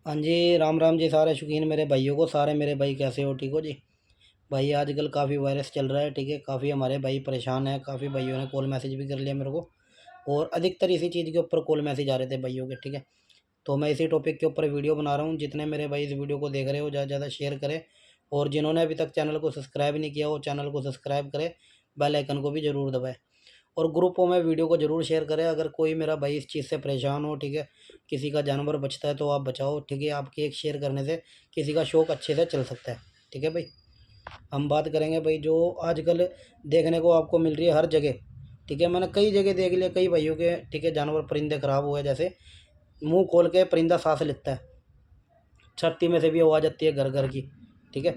हाँ जी, राम राम जी सारे शौकीन मेरे भाइयों को। सारे मेरे भाई कैसे हो? ठीक हो जी? भाई आजकल काफ़ी वायरस चल रहा है, ठीक है। काफ़ी हमारे भाई परेशान हैं, काफ़ी भाइयों ने कॉल मैसेज भी कर लिया मेरे को। और अधिकतर इसी चीज़ के ऊपर कॉल मैसेज आ रहे थे भाइयों के, ठीक है। तो मैं इसी टॉपिक के ऊपर वीडियो बना रहा हूँ। जितने मेरे भाई इस वीडियो को देख रहे हो, ज़्यादा से ज़्यादा शेयर करें। और जिन्होंने अभी तक चैनल को सब्सक्राइब नहीं किया वो चैनल को सब्सक्राइब करें, बेल आइकन को भी ज़रूर दबाएँ। और ग्रुपों में वीडियो को ज़रूर शेयर करें। अगर कोई मेरा भाई इस चीज़ से परेशान हो, ठीक है, किसी का जानवर बचता है तो आप बचाओ, ठीक है। आपके एक शेयर करने से किसी का शौक अच्छे से चल सकता है, ठीक है भाई। हम बात करेंगे भाई जो आजकल देखने को आपको मिल रही है हर जगह, ठीक है। मैंने कई जगह देख लिया, कई भाइयों के, ठीक है, जानवर परिंदे ख़राब हुए। जैसे मुंह खोल के परिंदा सांस लेता है, छत्ती में से भी आवाज़ आती है घर घर की, ठीक है।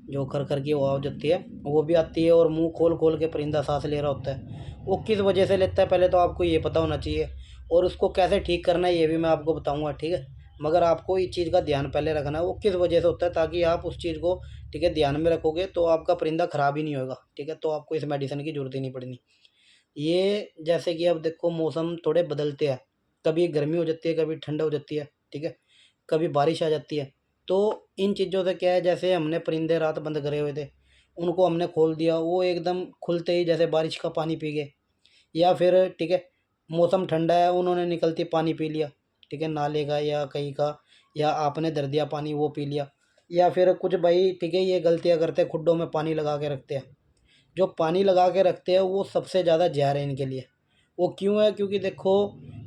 जो खर खर की आवाज़ आती है वो भी आती है, और मुंह खोल खोल के परिंदा सांस ले रहा होता है। वो किस वजह से लेता है पहले तो आपको ये पता होना चाहिए, और उसको कैसे ठीक करना है ये भी मैं आपको बताऊंगा, ठीक है। मगर आपको इस चीज़ का ध्यान पहले रखना है वो किस वजह से होता है, ताकि आप उस चीज़ को, ठीक है, ध्यान में रखोगे तो आपका परिंदा ख़राब ही नहीं होगा, ठीक है। तो आपको इस मेडिसिन की ज़रूरत ही नहीं पड़नी। ये जैसे कि अब देखो मौसम थोड़े बदलते हैं, कभी गर्मी हो जाती है, कभी ठंड हो जाती है, ठीक है, कभी बारिश आ जाती है। तो इन चीज़ों से क्या है, जैसे हमने परिंदे रात बंद करे हुए थे, उनको हमने खोल दिया, वो एकदम खुलते ही जैसे बारिश का पानी पी गए। या फिर, ठीक है, मौसम ठंडा है, उन्होंने निकलती पानी पी लिया, ठीक है, नाले का या कहीं का, या आपने दर दिया पानी वो पी लिया। या फिर कुछ भाई, ठीक है, ये गलतियाँ करते हैं, खुड्डों में पानी लगा के रखते हैं। जो पानी लगा के रखते हैं वो सबसे ज़्यादा जहर है इनके लिए। वो क्यों है? क्योंकि देखो,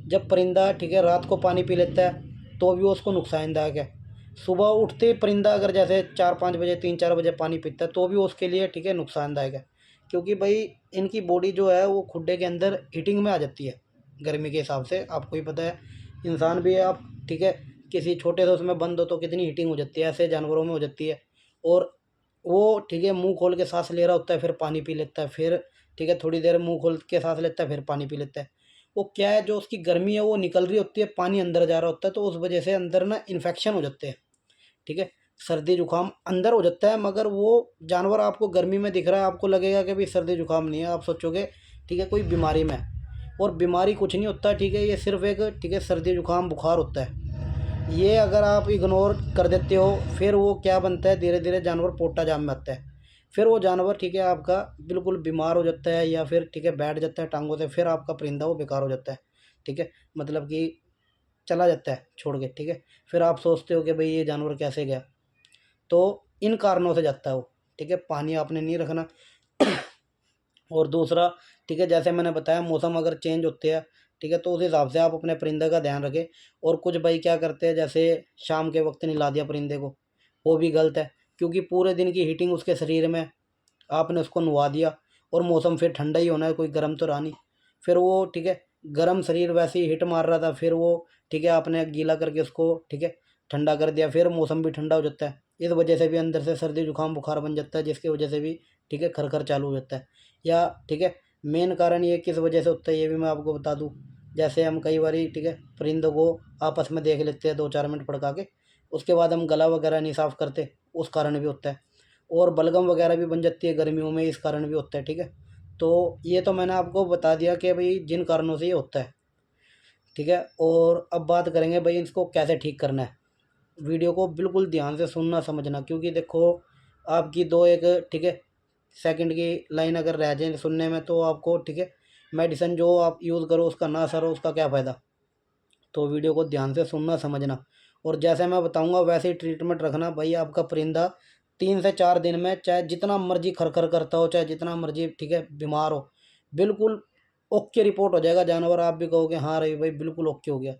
जब परिंदा, ठीक है, रात को पानी पी लेता है तो भी वो उसको नुकसानदायक है। सुबह उठते ही परिंदा अगर जैसे 4-5 बजे, 3-4 बजे पानी पीता है तो भी उसके लिए, ठीक है, नुकसानदायक है। क्योंकि भाई इनकी बॉडी जो है वो खुड्डे के अंदर हीटिंग में आ जाती है गर्मी के हिसाब से, आपको ही पता है। इंसान भी है आप, ठीक है, किसी छोटे से उसमें बंद हो तो कितनी हीटिंग हो जाती है, ऐसे जानवरों में हो जाती है। और वो, ठीक है, मुंह खोल के सांस ले रहा होता है, फिर पानी पी लेता है, फिर, ठीक है, थोड़ी देर मुंह खोल के सांस लेता है, फिर पानी पी लेता है। वो क्या है, जो उसकी गर्मी है वो निकल रही होती है, पानी अंदर जा रहा होता है, तो उस वजह से अंदर ना इन्फेक्शन हो जाते हैं, ठीक है। सर्दी जुकाम अंदर हो जाता है, मगर वो जानवर आपको गर्मी में दिख रहा है, आपको लगेगा कि भाई सर्दी जुकाम नहीं है, आप सोचोगे, ठीक है, कोई बीमारी में है। और बीमारी कुछ नहीं होता, ठीक है, ये सिर्फ एक, ठीक है, सर्दी जुकाम बुखार होता है। ये अगर आप इग्नोर कर देते हो, फिर वो क्या बनता है, धीरे धीरे जानवर पोटा जाम में आता है। फिर वो जानवर, ठीक है, आपका बिल्कुल बीमार हो जाता है, या फिर, ठीक है, बैठ जाता है टांगों से, फिर आपका परिंदा वो बेकार हो जाता है, ठीक है। मतलब कि चला जाता है छोड़ के, ठीक है। फिर आप सोचते हो कि भाई ये जानवर कैसे गया। तो इन कारणों से जाता है वो, ठीक है। पानी आपने नहीं रखना। और दूसरा, ठीक है, जैसे मैंने बताया मौसम अगर चेंज होते हैं, ठीक है, तो उस हिसाब से आप अपने परिंदे का ध्यान रखें। और कुछ भाई क्या करते हैं, जैसे शाम के वक्त निला दिया परिंदे को, वो भी गलत है। क्योंकि पूरे दिन की हीटिंग उसके शरीर में, आपने उसको नुवा दिया, और मौसम फिर ठंडा ही होना है, कोई गर्म तो रहा नहीं। फिर वो, ठीक है, गर्म शरीर वैसे ही हिट मार रहा था, फिर वो, ठीक है, आपने गीला करके उसको, ठीक है, ठंडा कर दिया, फिर मौसम भी ठंडा हो जाता है। इस वजह से भी अंदर से सर्दी जुकाम बुखार बन जाता है, जिसकी वजह से भी, ठीक है, खर चालू हो जाता है। या, ठीक है, मेन कारण ये किस वजह से होता है ये भी मैं आपको बता दूं। जैसे हम कई बार, ठीक है, परिंदों को आपस में देख लेते हैं 2-4 मिनट फड़का के, उसके बाद हम गला वगैरह नहीं साफ़ करते, उस कारण भी होता है। और बलगम वगैरह भी बन जाती है गर्मियों में, इस कारण भी होता है, ठीक है। तो ये तो मैंने आपको बता दिया कि भाई जिन कारणों से ये होता है, ठीक है। और अब बात करेंगे भाई इसको कैसे ठीक करना है। वीडियो को बिल्कुल ध्यान से सुनना समझना, क्योंकि देखो आपकी दो एक, ठीक है, सेकंड की लाइन अगर रह जाए सुनने में तो आपको, ठीक है, मेडिसिन जो आप यूज़ करो उसका ना असर हो, उसका क्या फ़ायदा। तो वीडियो को ध्यान से सुनना समझना, और जैसे मैं बताऊंगा वैसे ही ट्रीटमेंट रखना भाई। आपका परिंदा 3 से 4 दिन में चाहे जितना मर्जी खरखर करता हो, चाहे जितना मर्जी, ठीक है, बीमार हो, बिल्कुल ओके रिपोर्ट हो जाएगा जानवर। आप भी कहोगे हाँ रही भाई बिल्कुल ओके हो गया।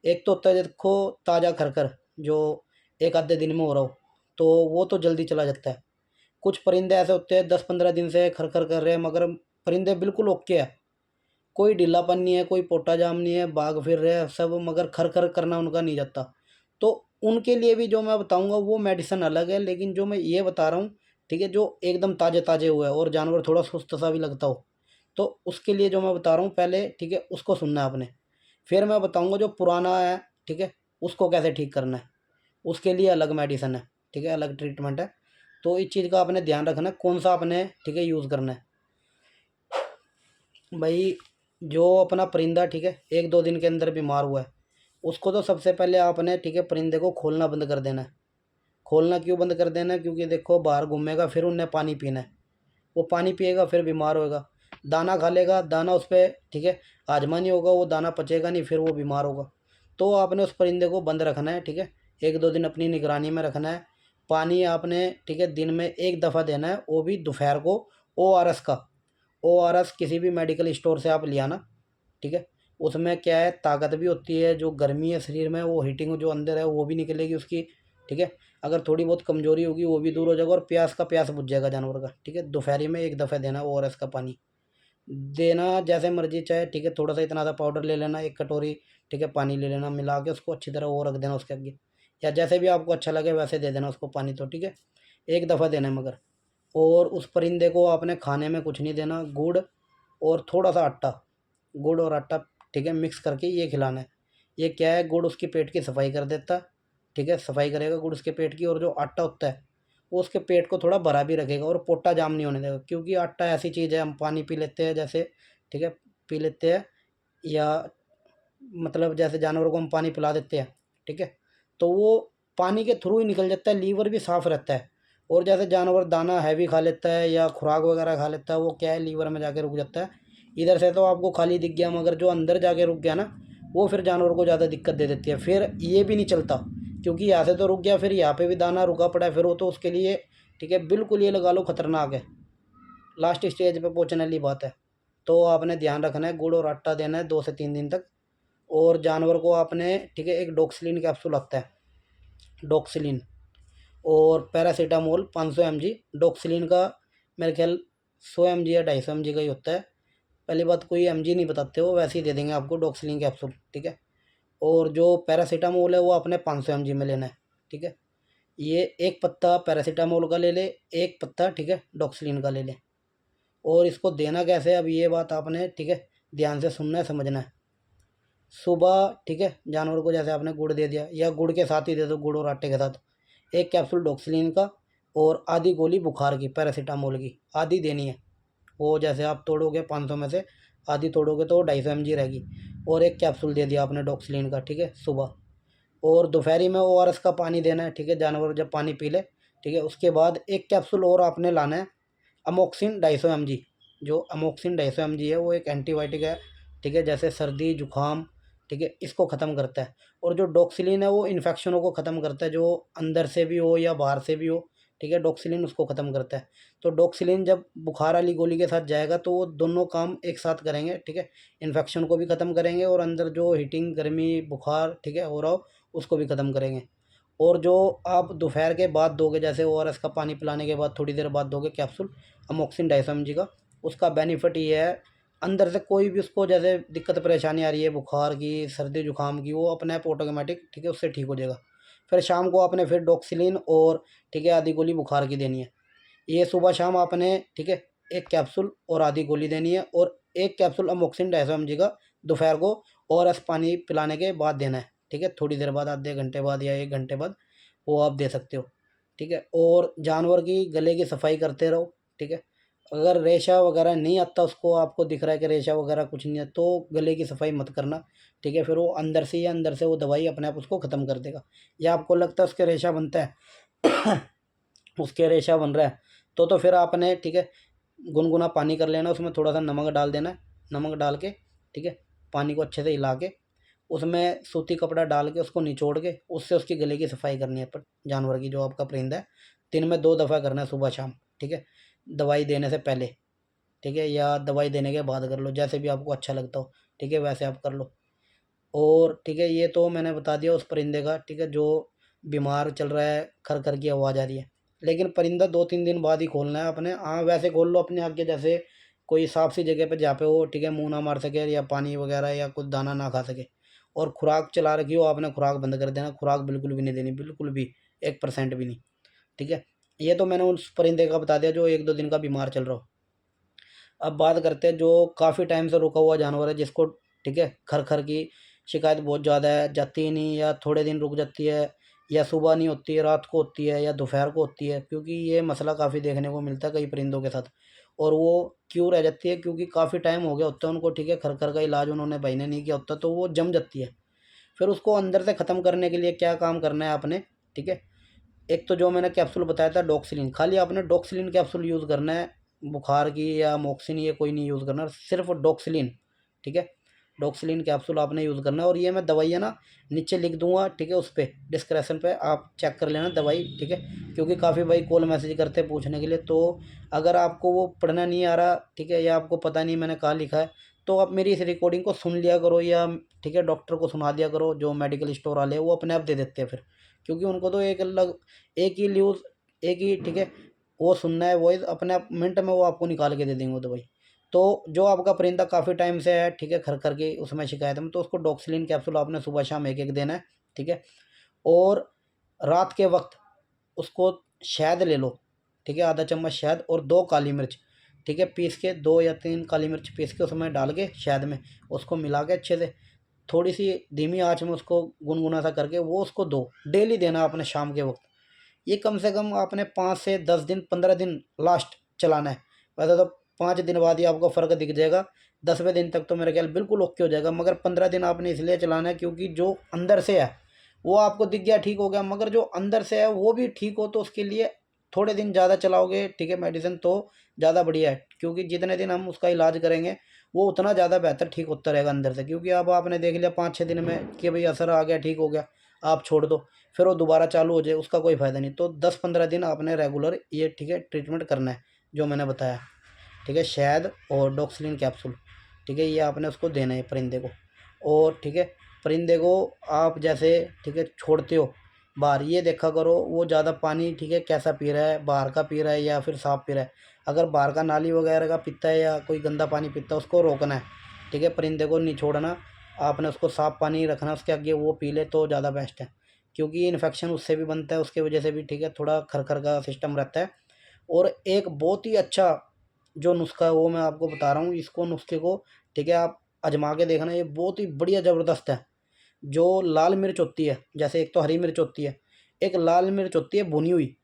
एक तो होता है देखो ताज़ा खरखर, जो एक आधे दिन में हो रहा हो, तो वो तो जल्दी चला जाता है। कुछ परिंदे ऐसे होते हैं 10-15 दिन से खरखर कर रहे हैं, मगर परिंदे बिल्कुल ओके है, कोई ढीलापन नहीं है, कोई पोटा जाम नहीं है, भाग फिर रहे हैं सब, मगर खर खर करना उनका नहीं जाता। तो उनके लिए भी जो मैं बताऊंगा वो मेडिसिन अलग है, लेकिन जो मैं ये बता रहा हूँ, ठीक है, जो एकदम ताज़े ताज़े हुए हैं और जानवर थोड़ा सुस्त सा भी लगता हो, तो उसके लिए जो मैं बता रहा हूँ पहले, ठीक है, उसको सुनना है आपने। फिर मैं बताऊँगा जो पुराना है, ठीक है, उसको कैसे ठीक करना है, उसके लिए अलग मेडिसिन है, ठीक है, अलग ट्रीटमेंट है। तो इस चीज़ का आपने ध्यान रखना है कौन सा आपने, ठीक है, यूज़ करना है भाई। जो अपना परिंदा, ठीक है, 1-2 दिन के अंदर बीमार हुआ है, उसको तो सबसे पहले आपने ठीक है परिंदे को खोलना बंद कर देना है। खोलना क्यों बंद कर देना है? क्योंकि देखो बाहर घूमेगा, फिर उनने पानी पीना है, वो पानी पिएगा फिर बीमार होएगा। दाना खा लेगा, दाना उस पर ठीक है हाजमा नहीं होगा, वो दाना पचेगा नहीं, फिर वो बीमार होगा। तो आपने उस परिंदे को बंद रखना है, ठीक है, 1-2 दिन अपनी निगरानी में रखना है। पानी आपने ठीक है दिन में एक दफ़ा देना है, वो भी दोपहर को। ORS का, ORS किसी भी मेडिकल स्टोर से आप ले आना, ठीक है। उसमें क्या है, ताकत भी होती है, जो गर्मी है शरीर में वो हीटिंग जो अंदर है वो भी निकलेगी उसकी, ठीक है। अगर थोड़ी बहुत कमजोरी होगी वो भी दूर हो जाएगा, और प्यास का प्यास बुझ जाएगा जानवर का, ठीक है। दोपहरी में एक दफ़ा देना ORS का पानी देना, जैसे मर्जी चाहे, ठीक है। थोड़ा सा इतना सा पाउडर ले लेना, 1 कटोरी, ठीक है, पानी ले लेना, मिला के उसको अच्छी तरह वो रख देना उसके आगे, या जैसे भी आपको अच्छा लगे वैसे दे देना उसको पानी, तो ठीक है, एक दफ़ा देना है मगर। और उस परिंदे को आपने खाने में कुछ नहीं देना, गुड़ और थोड़ा सा आटा, गुड़ और आटा ठीक है मिक्स करके ये खिलाना है। ये क्या है, गुड़ उसकी पेट की सफाई कर देता है, ठीक है, सफाई करेगा गुड़ उसके पेट की, और जो आटा होता है वो उसके पेट को थोड़ा भरा भी रखेगा, और पोटा जाम नहीं होने देगा। क्योंकि आटा ऐसी चीज़ है, हम पानी पी लेते हैं जैसे, ठीक है, पी लेते हैं, या मतलब जैसे जानवरों को हम पानी पिला देते हैं, ठीक है, तो वो पानी के थ्रू ही निकल जाता है, लीवर भी साफ़ रहता है। और जैसे जानवर दाना हैवी खा लेता है या खुराक वगैरह खा लेता है, वो क्या है लीवर में जाके रुक जाता है। इधर से तो आपको खाली दिख गया, मगर जो अंदर जाके रुक गया ना, वो फिर जानवर को ज़्यादा दिक्कत दे देती है, फिर ये भी नहीं चलता। क्योंकि यहाँ से तो रुक गया, फिर यहाँ पे भी दाना रुका पड़ा है, फिर वो तो उसके लिए ठीक है बिल्कुल ये लगा लो खतरनाक है, लास्ट स्टेज पे पहुँचने वाली बात है। तो आपने ध्यान रखना है, गुड़ और आटा देना है 2 से 3 दिन तक। और जानवर को आपने ठीक है एक डॉक्सिलिन कैप्सूल आता है, डॉक्सिलिन, और पैरासीटामोल 500 mg डॉक्सिलिन का, मेरे ख्याल 100 mg या 250 mg का ही होता है। पहली बात, कोई mg नहीं बताते हो, वैसे ही दे देंगे आपको डॉक्सिलिन कैप्सूल, ठीक है। और जो पैरासीटामोल है वो आपने 500 mg में लेना है, ठीक है। ये एक पत्ता पैरासीटामोल का ले ले, एक पत्ता ठीक है डॉक्सिलिन का ले ले। और इसको देना कैसे है, अब ये बात आपने ठीक है ध्यान से सुनना है, समझना है। सुबह ठीक है जानवर को जैसे आपने गुड़ दे दिया, या गुड़ के साथ ही दे दो, गुड़ और आटे के साथ, एक कैप्सूल डॉक्सिलिन का, और आधी गोली बुखार की पैरासीटामोल की, आधी देनी है। वो जैसे आप तोड़ोगे 500 में से आधी तोड़ोगे तो 250 mg रहेगी, और एक कैप्सूल दे दिया आपने डॉक्सिलिन का, ठीक है, सुबह। और दोपहरी में ORS का पानी देना है, ठीक है, जानवर जब पानी पी ले, ठीक है। उसके बाद एक कैप्सूल और आपने लाना है अमोक्सिन 250 mg। जो अमोक्सिन 250 mg है वो एक एंटीबायोटिक है, ठीक है, जैसे सर्दी जुकाम, ठीक है, इसको ख़त्म करता है। और जो डॉक्सिलिन है वो इन्फेक्शनों को ख़त्म करता है, जो अंदर से भी हो या बाहर से भी हो, ठीक है, डॉक्सिलिन उसको ख़त्म करता है। तो डॉक्सिलिन जब बुखार वाली गोली के साथ जाएगा तो वो दोनों काम एक साथ करेंगे, ठीक है, इन्फेक्शन को भी ख़त्म करेंगे, और अंदर जो हीटिंग गर्मी बुखार ठीक है हो रहा हो उसको भी ख़त्म करेंगे। और जो आप दोपहर के बाद दोगे, जैसे ORS का पानी पिलाने के बाद थोड़ी देर बाद दोगे कैप्सूल अमोक्सिन 250 mg का, उसका बेनिफिट ये है, अंदर से कोई भी उसको जैसे दिक्कत परेशानी आ रही है बुखार की सर्दी जुकाम की, वो अपने आप ऑटोमेटिक ठीक है उससे ठीक हो जाएगा। फिर शाम को आपने फिर डॉक्सिलिन और ठीक है आधी गोली बुखार की देनी है। ये सुबह शाम आपने ठीक है एक कैप्सूल और आधी गोली देनी है, और एक कैप्सूल अमोक्सिन 250 mg का दोपहर को ORS पानी पिलाने के बाद देना है, ठीक है, थोड़ी देर बाद, आधे घंटे बाद या 1 घंटे बाद वो आप दे सकते हो, ठीक है। और जानवर की गले की सफाई करते रहो, ठीक है। अगर रेशा वगैरह नहीं आता, उसको आपको दिख रहा है कि रेशा वगैरह कुछ नहीं है, तो गले की सफाई मत करना, ठीक है। फिर वो अंदर से वो दवाई अपने आप उसको ख़त्म कर देगा। या आपको लगता है उसके रेशा बनता है उसके रेशा बन रहा है, तो फिर आपने ठीक है गुनगुना पानी कर लेना, उसमें थोड़ा सा नमक डाल देना है, नमक डाल के ठीक है पानी को अच्छे से हिला के, उसमें सूती कपड़ा डाल के उसको निचोड़ के उससे उसकी गले की सफाई करनी है। पर जानवर की जो आपका परिंदा है, दिन में 2 दफ़ा करना है, सुबह शाम, ठीक है, दवाई देने से पहले, ठीक है, या दवाई देने के बाद कर लो, जैसे भी आपको अच्छा लगता हो, ठीक है, वैसे आप कर लो। और ठीक है ये तो मैंने बता दिया उस परिंदे का, ठीक है, जो बीमार चल रहा है, खर खर की आवाज़ आ रही है। लेकिन परिंदा 2-3 दिन बाद ही खोलना है अपने, हाँ वैसे खोल लो अपने आगे, जैसे कोई साफ सी जगह पर जहाँ पे वो ठीक है मुंह ना मार सके, या पानी वगैरह या कुछ दाना ना खा सके। और खुराक चला रखी हो आपने, खुराक बंद कर देना, खुराक बिल्कुल भी नहीं देनी, बिल्कुल भी 1% भी नहीं, ठीक है। ये तो मैंने उस परिंदे का बता दिया जो 1-2 दिन का बीमार चल रहा हो। अब बात करते हैं जो काफ़ी टाइम से रुका हुआ जानवर है, जिसको ठीक है खर खर की शिकायत बहुत ज़्यादा है, जाती ही नहीं, या थोड़े दिन रुक जाती है, या सुबह नहीं होती है, रात को होती है, या दोपहर को होती है। क्योंकि ये मसला काफ़ी देखने को मिलता है कई परिंदों के साथ। और वो क्यों रह जाती है? क्योंकि काफ़ी टाइम हो गया होता है उनको, ठीक है, खर खर का इलाज उन्होंने भाई ने नहीं किया होता, तो वो जम जाती है। फिर उसको अंदर से ख़त्म करने के लिए क्या काम करना है आपने, ठीक है। एक तो जो मैंने कैप्सूल बताया था डॉक्सिलिन, खाली आपने डॉक्सिलिन कैप्सूल यूज़ करना है, बुखार की या मोक्सिन ये कोई नहीं यूज़ करना, सिर्फ डॉक्सिलिन, ठीक है। डॉक्सिलिन कैप्सूल आपने यूज़ करना है। और ये मैं दवाई है ना नीचे लिख दूंगा, ठीक है, उस पर डिस्क्रिप्शन पे आप चेक कर लेना दवाई, ठीक है। क्योंकि काफ़ी भाई कॉल मैसेज करते हैं पूछने के लिए, तो अगर आपको वो पढ़ना नहीं आ रहा, ठीक है, या आपको पता नहीं मैंने कहाँ लिखा है, तो आप मेरी इस रिकॉर्डिंग को सुन लिया करो, या ठीक है डॉक्टर को सुना दिया करो, जो मेडिकल स्टोर वाले हैं वो अपने आप दे देते हैं फिर, क्योंकि उनको तो एक ही न्यूज़, एक ही, ठीक है, वो सुनना है वॉइस, अपने आप मिनट में वो आपको निकाल के दे देंगे वो दवाई। तो जो आपका परिंदा काफ़ी टाइम से है, ठीक है, खर खर के उसमें शिकायत है, तो उसको डॉक्सिलिन कैप्सूल आपने सुबह शाम एक एक देना है, ठीक है। और रात के वक्त उसको शहद ले लो, ठीक है, आधा चम्मच शहद और 2 काली मिर्च, ठीक है, पीस के, 2 या 3 काली मिर्च पीस के उसमें डाल के शहद में उसको मिला के अच्छे से थोड़ी सी धीमी आंच में उसको गुनगुना सा करके वो उसको दो, डेली देना आपने शाम के वक्त। ये कम से कम आपने 5 से 10 दिन 15 दिन लास्ट चलाना है। वैसे तो 5 दिन बाद ही आपको फ़र्क दिख जाएगा, 10वें दिन तक तो मेरे ख्याल बिल्कुल ओके हो जाएगा, मगर 15 दिन आपने इसलिए चलाना है क्योंकि जो अंदर से है वो आपको दिख गया ठीक हो गया, मगर जो अंदर से है वो भी ठीक हो, तो उसके लिए थोड़े दिन ज़्यादा चलाओगे, ठीक है, मेडिसिन तो ज़्यादा बढ़िया है, क्योंकि जितने दिन हम उसका इलाज करेंगे वो उतना ज़्यादा बेहतर ठीक होता रहेगा अंदर से। क्योंकि अब आपने देख लिया 5-6 दिन में कि भाई असर आ गया, ठीक हो गया, आप छोड़ दो, फिर वो दोबारा चालू हो जाए, उसका कोई फ़ायदा नहीं। तो 10-15 दिन आपने रेगुलर ये, ठीक है, ट्रीटमेंट करना है जो मैंने बताया, ठीक है, शहद और डॉक्सिलिन कैप्सूल, ठीक है, ये आपने उसको देना है परिंदे को। और ठीक है, परिंदे को आप जैसे, ठीक है, छोड़ते हो बाहर, ये देखा करो वो ज़्यादा पानी, ठीक है, कैसा पी रहा है, बाहर का पी रहा है या फिर साफ पी रहा है। अगर बाहर का नाली वगैरह का पीता है या कोई गंदा पानी पीता है उसको रोकना है, ठीक है, परिंदे को नहीं छोड़ना, आपने उसको साफ पानी रखना उसके आगे, वो पी ले तो ज़्यादा बेस्ट है, क्योंकि इन्फेक्शन उससे भी बनता है, उसके वजह से भी, ठीक है, थोड़ा खरखर का सिस्टम रहता है। और एक बहुत ही अच्छा जो नुस्खा है वो मैं आपको बता रहा हूँ, इसको नुस्खे को, ठीक है, आप आजमा के देखना, ये बहुत ही बढ़िया ज़बरदस्त है। जो लाल मिर्च होती है, जैसे एक तो हरी मिर्च होती है, एक लाल मिर्च होती है भुनी हुई,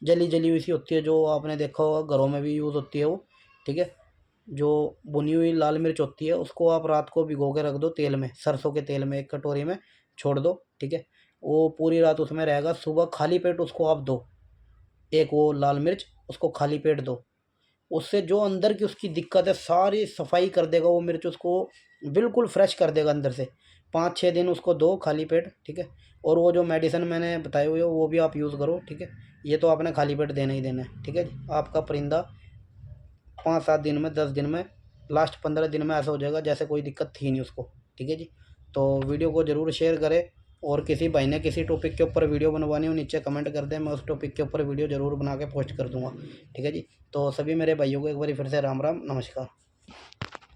जली जली हुई सी होती है, जो आपने देखा होगा घरों में भी यूज़ होती है वो, ठीक है। जो भुनी हुई लाल मिर्च होती है उसको आप रात को भिगो के रख दो तेल में, सरसों के तेल में, एक कटोरी में छोड़ दो, ठीक है, वो पूरी रात उसमें रहेगा, सुबह खाली पेट उसको आप दो, एक वो लाल मिर्च उसको खाली पेट दो, उससे जो अंदर की उसकी दिक्कत है सारी सफाई कर देगा वो मिर्च, उसको बिल्कुल फ्रेश कर देगा अंदर से। 5-6 दिन उसको दो खाली पेट, ठीक है। और वो जो मेडिसिन मैंने बताए हुए वो भी आप यूज़ करो, ठीक है। ये तो आपने खाली पेट देना ही देना है, ठीक है जी। आपका परिंदा 5-7 दिन में, 10 दिन में, लास्ट 15 दिन में ऐसा हो जाएगा जैसे कोई दिक्कत थी नहीं उसको, ठीक है जी। तो वीडियो को ज़रूर शेयर करें, और किसी भाई ने किसी टॉपिक के ऊपर वीडियो बनवानी हो नीचे कमेंट कर दें, मैं उस टॉपिक के ऊपर वीडियो ज़रूर बना के पोस्ट कर दूँगा, ठीक है जी। तो सभी मेरे भाइयों को एक बार फिर से राम राम, नमस्कार।